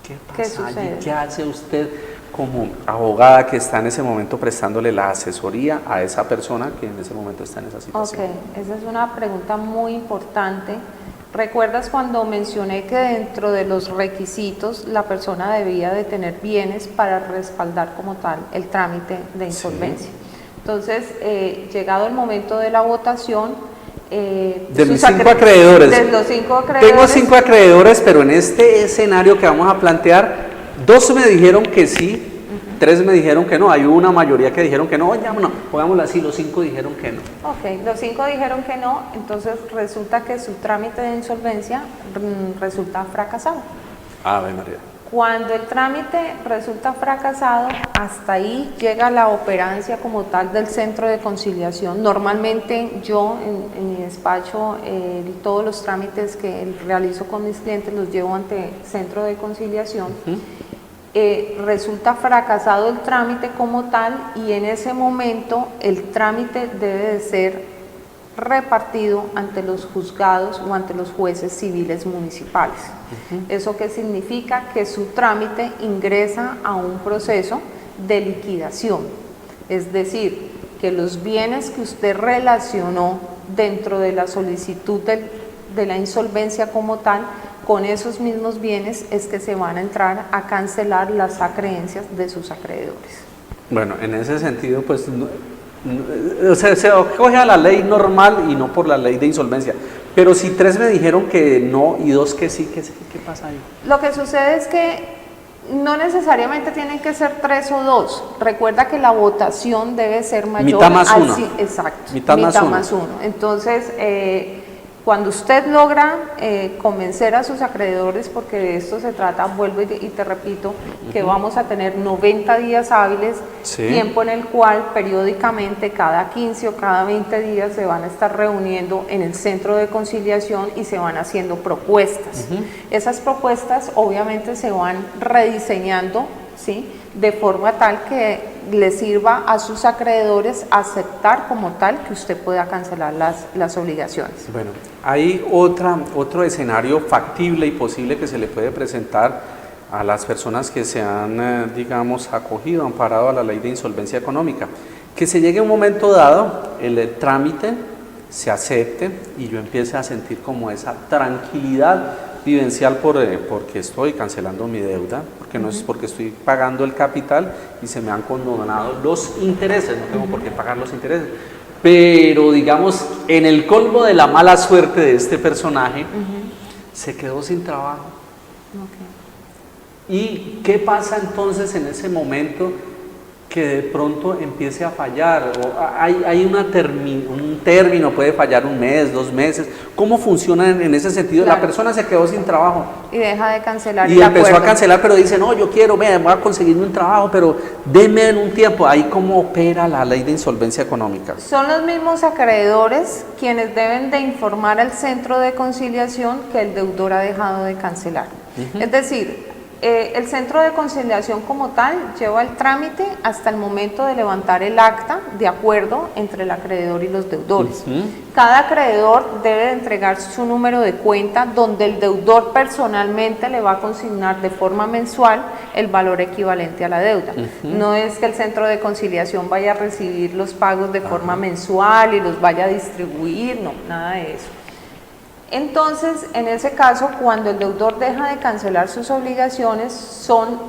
¿Qué pasa allí? ¿Qué hace usted como abogada que está en ese momento prestándole la asesoría a esa persona que en ese momento está en esa situación? Ok, esa es una pregunta muy importante. ¿Recuerdas cuando mencioné que dentro de los requisitos la persona debía de tener bienes para respaldar como tal el trámite de insolvencia? Sí. Entonces, llegado el momento de la votación, de mis 5 acreedores. De los 5 acreedores. Tengo 5 acreedores, pero en este escenario que vamos a plantear, 2 me dijeron que sí, 3 me dijeron que no. Hay una mayoría que dijeron que no. Oye, no, pongámoslo así, los 5 dijeron que no. Ok, los 5 dijeron que no, entonces resulta que su trámite de insolvencia resulta fracasado. Ave María. Cuando el trámite resulta fracasado, hasta ahí llega la operancia como tal del centro de conciliación. Normalmente yo en mi despacho todos los trámites que realizo con mis clientes los llevo ante centro de conciliación. Resulta fracasado el trámite como tal y en ese momento el trámite debe de ser repartido ante los juzgados o ante los jueces civiles municipales. ¿Eso qué significa? Que su trámite ingresa a un proceso de liquidación, es decir, que los bienes que usted relacionó dentro de la solicitud de la insolvencia como tal, con esos mismos bienes es que se van a entrar a cancelar las acreencias de sus acreedores. Bueno, en ese sentido, pues se acoge a la ley normal y no por la ley de insolvencia. Pero si 3 me dijeron que no y 2 que sí, ¿qué pasa ahí? Lo que sucede es que no necesariamente tienen que ser 3 o 2. Recuerda que la votación debe ser mayor. Mitad más 1. Exacto. Mitad más 1. Entonces, cuando usted logra convencer a sus acreedores, porque de esto se trata, vuelvo y te repito, que vamos a tener 90 días hábiles, tiempo en el cual periódicamente cada 15 o cada 20 días se van a estar reuniendo en el centro de conciliación y se van haciendo propuestas. Esas propuestas obviamente se van rediseñando, ¿sí?, de forma tal que le sirva a sus acreedores aceptar como tal que usted pueda cancelar las obligaciones. Bueno, hay otro escenario factible y posible que se le puede presentar a las personas que se han, digamos, acogido, amparado a la ley de insolvencia económica. Que se llegue un momento dado, el trámite se acepte y yo empiece a sentir como esa tranquilidad vivencial porque estoy cancelando mi deuda, porque no es porque estoy pagando el capital y se me han condonado los intereses, no tengo por qué pagar los intereses. Pero digamos, en el colmo de la mala suerte de este personaje, se quedó sin trabajo. ¿Y qué pasa entonces en ese momento que de pronto empiece a fallar? O hay un término, puede fallar 1 mes, 2 meses. ¿Cómo funciona en ese sentido? Claro. La persona se quedó sin trabajo. Y deja de cancelar. Y empezó a cancelar, pero dice, no, yo quiero, voy a conseguirme un trabajo, pero deme en un tiempo. Ahí cómo opera la ley de insolvencia económica. Son los mismos acreedores quienes deben de informar al centro de conciliación que el deudor ha dejado de cancelar. Es decir, el centro de conciliación como tal lleva el trámite hasta el momento de levantar el acta de acuerdo entre el acreedor y los deudores. Cada acreedor debe de entregar su número de cuenta donde el deudor personalmente le va a consignar de forma mensual el valor equivalente a la deuda. No es que el centro de conciliación vaya a recibir los pagos de forma mensual y los vaya a distribuir, no, nada de eso. Entonces, en ese caso, cuando el deudor deja de cancelar sus obligaciones, son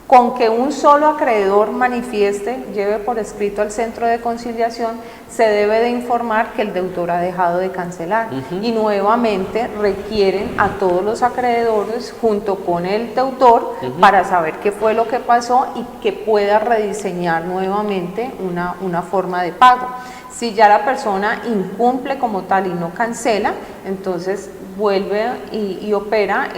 con que un solo acreedor manifieste, lleve por escrito al centro de conciliación, se debe de informar que el deudor ha dejado de cancelar. Y nuevamente requieren a todos los acreedores junto con el deudor para saber qué fue lo que pasó y que pueda rediseñar nuevamente una forma de pago. Si ya la persona incumple como tal y no cancela, entonces vuelve y opera,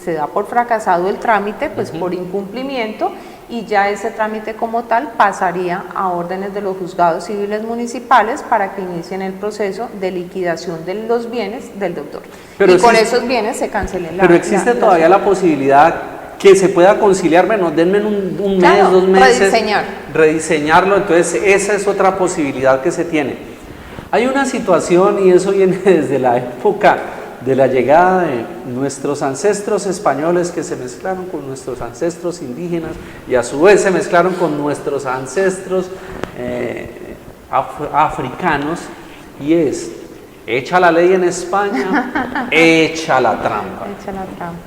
se da por fracasado el trámite, pues por incumplimiento, y ya ese trámite como tal pasaría a órdenes de los juzgados civiles municipales para que inicien el proceso de liquidación de los bienes del deudor. Y con esos bienes se cancelen Pero existe todavía la posibilidad que se pueda conciliar, bueno, denme un mes, 2 meses, rediseñarlo, entonces esa es otra posibilidad que se tiene. Hay una situación, y eso viene desde la época de la llegada de nuestros ancestros españoles, que se mezclaron con nuestros ancestros indígenas y a su vez se mezclaron con nuestros ancestros africanos, y es: echa la ley en España, echa la trampa.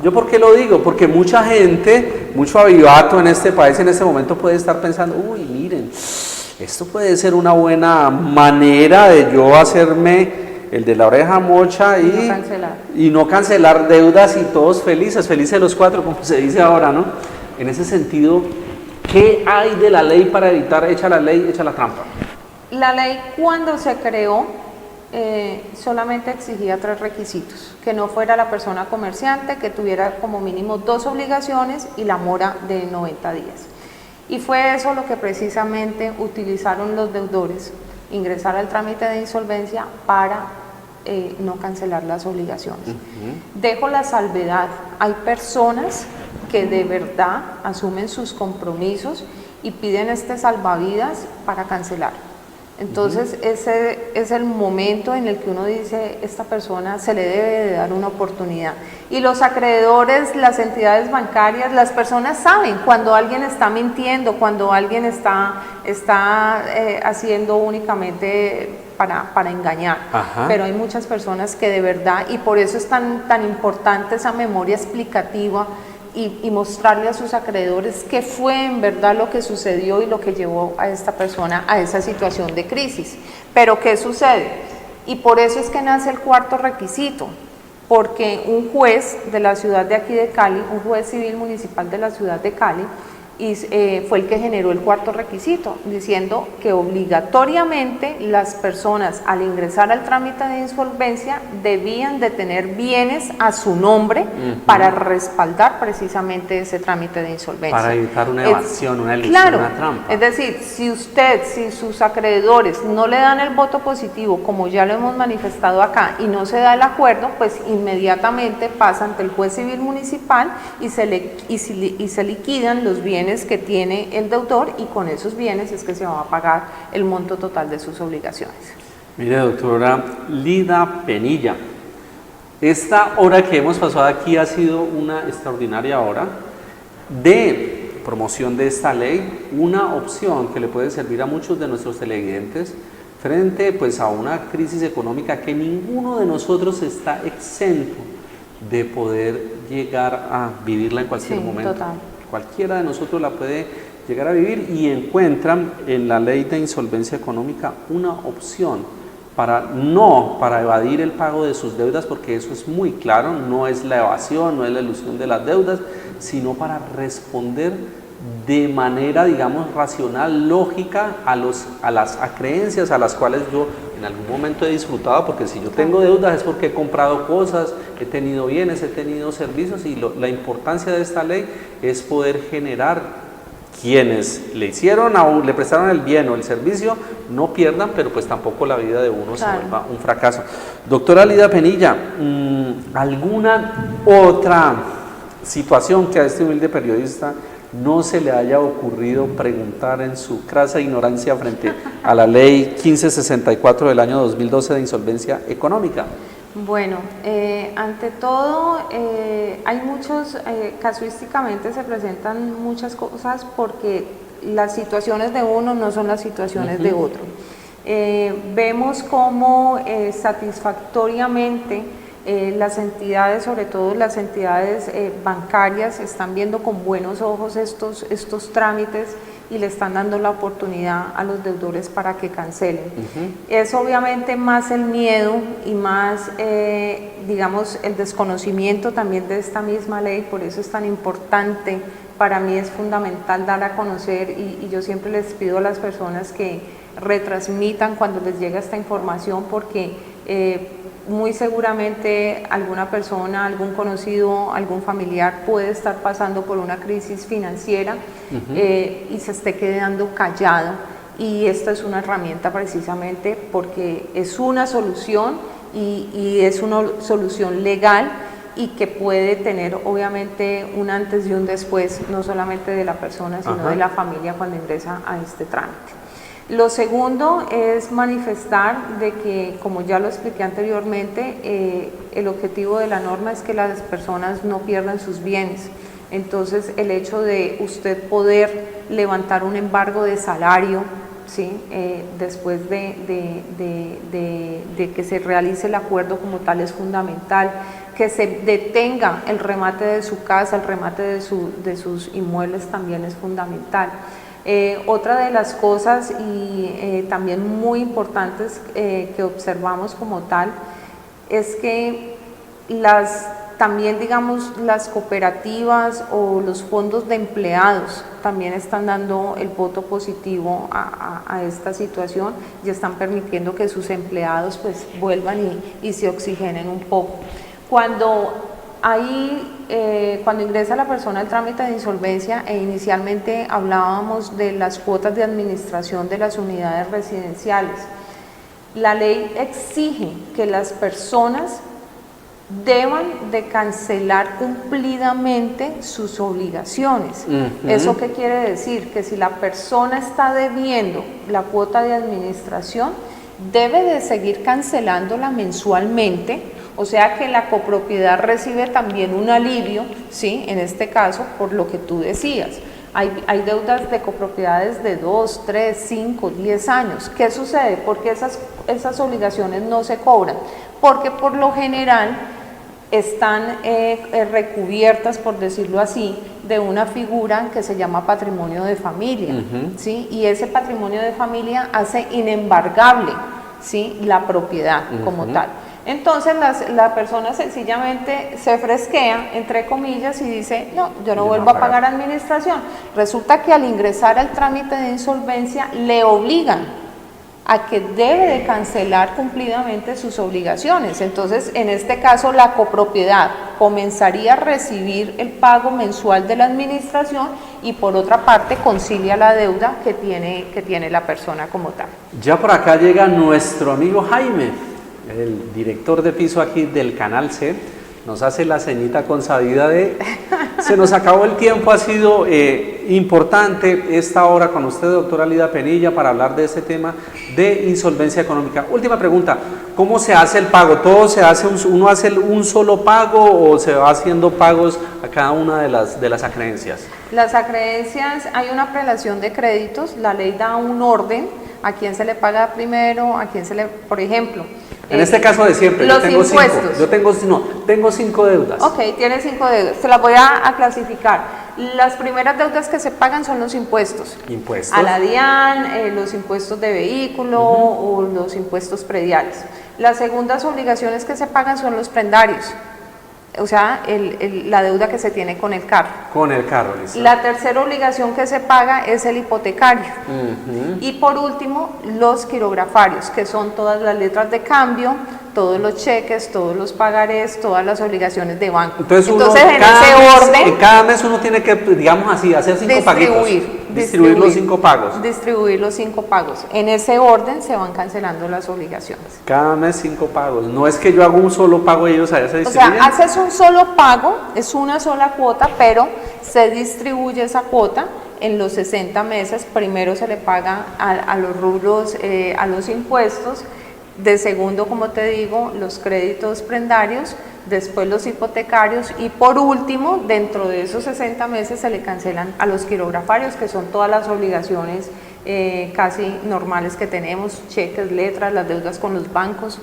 ¿Yo por qué lo digo? Porque mucha gente, mucho avivato en este país en este momento puede estar pensando: uy, miren, esto puede ser una buena manera de yo hacerme el de la oreja mocha y no cancelar deudas, y todos felices los cuatro, como se dice ahora, ¿no? En ese sentido, ¿qué hay de la ley para evitar echa la ley, echa la trampa? La ley, cuando se creó, solamente exigía 3 requisitos: que no fuera la persona comerciante, que tuviera como mínimo 2 obligaciones y la mora de 90 días. Y fue eso lo que precisamente utilizaron los deudores, ingresar al trámite de insolvencia para no cancelar las obligaciones. Dejo la salvedad: hay personas que de verdad asumen sus compromisos y piden este salvavidas para cancelar. Entonces ese es el momento en el que uno dice: esta persona se le debe de dar una oportunidad. Y los acreedores, las entidades bancarias, las personas saben cuando alguien está mintiendo, cuando alguien está haciendo únicamente para engañar. Pero hay muchas personas que de verdad, y por eso es tan importante esa memoria explicativa y mostrarle a sus acreedores qué fue en verdad lo que sucedió y lo que llevó a esta persona a esa situación de crisis. Pero ¿qué sucede? Y por eso es que nace el 4.º requisito, porque un juez de la ciudad de aquí de Cali, un juez civil municipal de la ciudad de Cali, fue el que generó el 4.º requisito, diciendo que obligatoriamente las personas al ingresar al trámite de insolvencia debían de tener bienes a su nombre para respaldar precisamente ese trámite de insolvencia. Para evitar una evasión, una ilusión, claro, una trampa. Es decir, si sus acreedores no le dan el voto positivo, como ya lo hemos manifestado acá, y no se da el acuerdo, pues inmediatamente pasa ante el juez civil municipal y se liquidan los bienes que tiene el deudor, y con esos bienes es que se va a pagar el monto total de sus obligaciones. Mire, doctora Lida Penilla, esta hora que hemos pasado aquí ha sido una extraordinaria hora de promoción de esta ley, una opción que le puede servir a muchos de nuestros televidentes frente pues a una crisis económica que ninguno de nosotros está exento de poder llegar a vivirla en cualquier momento. Total. Cualquiera de nosotros la puede llegar a vivir, y encuentran en la ley de insolvencia económica una opción para evadir el pago de sus deudas, porque eso es muy claro, no es la evasión, no es la ilusión de las deudas, sino para responder de manera, digamos, racional, lógica a las creencias a las cuales yo en algún momento he disfrutado, porque si yo tengo deudas es porque he comprado cosas, he tenido bienes, he tenido servicios, y la importancia de esta ley es poder generar quienes le prestaron el bien o el servicio no pierdan, pero pues tampoco la vida de uno se vuelva un fracaso. Doctora Lida Penilla, ¿alguna otra situación que a este humilde periodista no se le haya ocurrido preguntar en su crasa ignorancia frente a la ley 1564 del año 2012 de insolvencia económica? Bueno, ante todo, hay muchos, casuísticamente se presentan muchas cosas porque las situaciones de uno no son las situaciones de otro. Vemos cómo satisfactoriamente las entidades, sobre todo las entidades bancarias, están viendo con buenos ojos estos trámites y le están dando la oportunidad a los deudores para que cancelen. Es obviamente más el miedo y más, digamos, el desconocimiento también de esta misma ley, por eso es tan importante, para mí es fundamental dar a conocer, y yo siempre les pido a las personas que retransmitan cuando les llega esta información, porque muy seguramente alguna persona, algún conocido, algún familiar puede estar pasando por una crisis financiera y se esté quedando callado, y esta es una herramienta precisamente porque es una solución y es una solución legal y que puede tener obviamente un antes y un después, no solamente de la persona sino de la familia cuando ingresa a este trámite. Lo segundo es manifestar de que, como ya lo expliqué anteriormente, el objetivo de la norma es que las personas no pierdan sus bienes. Entonces, el hecho de usted poder levantar un embargo de salario, ¿sí? Después de que se realice el acuerdo como tal es fundamental, que se detenga el remate de su casa, el remate de sus inmuebles también es fundamental. Otra de las cosas y también muy importantes que observamos como tal es que también digamos las cooperativas o los fondos de empleados también están dando el voto positivo a esta situación y están permitiendo que sus empleados pues vuelvan y se oxigenen un poco. Cuando ingresa la persona al trámite de insolvencia, inicialmente hablábamos de las cuotas de administración de las unidades residenciales. La ley exige que las personas deban de cancelar cumplidamente sus obligaciones. ¿Eso qué quiere decir? Que si la persona está debiendo la cuota de administración, debe de seguir cancelándola mensualmente. O sea que la copropiedad recibe también un alivio, ¿sí? En este caso, por lo que tú decías. Hay deudas de copropiedades de 2, 3, 5, 10 años. ¿Qué sucede? Porque esas obligaciones no se cobran. Porque por lo general están recubiertas, por decirlo así, de una figura que se llama patrimonio de familia, ¿sí? Y ese patrimonio de familia hace inembargable, ¿sí? La propiedad como tal. Entonces la persona sencillamente se fresquea, entre comillas, y dice, no, yo no vuelvo a pagar administración. Resulta que al ingresar al trámite de insolvencia le obligan a que debe de cancelar cumplidamente sus obligaciones. Entonces, en este caso, la copropiedad comenzaría a recibir el pago mensual de la administración y por otra parte concilia la deuda que tiene la persona como tal. Ya por acá llega nuestro amigo Jaime, el director de piso aquí del Canal C, nos hace la ceñita consabida de se nos acabó el tiempo. Ha sido importante esta hora con usted, doctora Lida Penilla, para hablar de este tema de insolvencia económica. Última pregunta, ¿cómo se hace el pago? ¿Todo se hace, uno hace un solo pago o se va haciendo pagos a cada una de las acreencias? Las acreencias, hay una prelación de créditos, la ley da un orden, a quién se le paga primero, a quién se le, por ejemplo, en este caso de siempre, los yo tengo impuestos. Tengo 5 deudas. Ok, tiene 5 deudas, se las voy a clasificar. Las primeras deudas que se pagan son los impuestos. Impuestos. A la DIAN, los impuestos de vehículo o los impuestos prediales. Las segundas obligaciones que se pagan son los prendarios. O sea, la deuda que se tiene con el carro. Con el carro, listo. La tercera obligación que se paga es el hipotecario. Y por último, los quirografarios, que son todas las letras de cambio, todos los cheques, todos los pagarés, todas las obligaciones de banco. Entonces en ese orden, cada mes uno tiene que, digamos así, hacer 5 paguitos. Distribuir los 5 pagos. Distribuir los 5 pagos. En ese orden se van cancelando las obligaciones. Cada mes 5 pagos. No es que yo hago un solo pago y ellos allá se distribuyen. O sea, haces un solo pago, es una sola cuota, pero se distribuye esa cuota en los 60 meses. Primero se le paga a los rubros, a los impuestos. De segundo, como te digo, los créditos prendarios, después los hipotecarios y por último, dentro de esos 60 meses se le cancelan a los quirografarios, que son todas las obligaciones casi normales que tenemos, cheques, letras, las deudas con los bancos.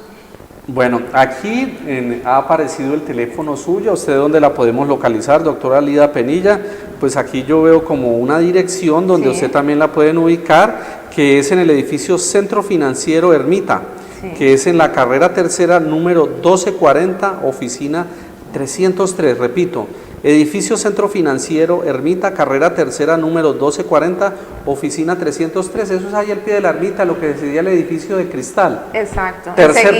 Bueno, aquí ha aparecido el teléfono suyo. ¿Usted dónde la podemos localizar, doctora Lida Penilla? Pues aquí yo veo como una dirección donde usted también la pueden ubicar, que es en el edificio Centro Financiero Ermita. Que es en la carrera tercera número 1240, oficina 303, repito, Edificio Centro Financiero, Ermita, carrera tercera, número 1240, oficina 303. Eso es ahí al pie de la ermita, lo que sería el edificio de cristal. Exacto. Tercer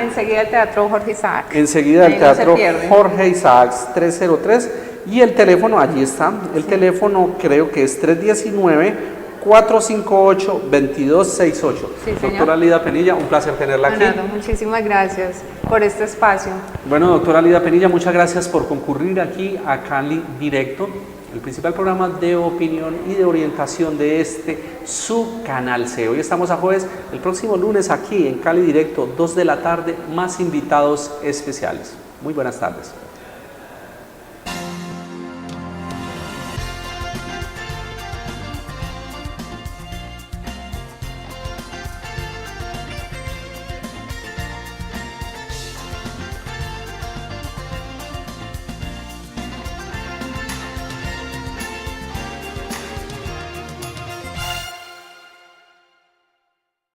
Enseguida el Teatro Jorge Isaacs. Enseguida el Teatro Jorge Isaacs 303. Y el teléfono, allí está. El teléfono creo que es 319-458-2268. Sí, doctora Lida Penilla, un placer tenerla aquí. Leonardo, muchísimas gracias por este espacio. Bueno, doctora Lida Penilla, muchas gracias por concurrir aquí a Cali Directo, el principal programa de opinión y de orientación de su canal C. Hoy estamos a jueves, el próximo lunes aquí en Cali Directo, 2 de la tarde, más invitados especiales. Muy buenas tardes.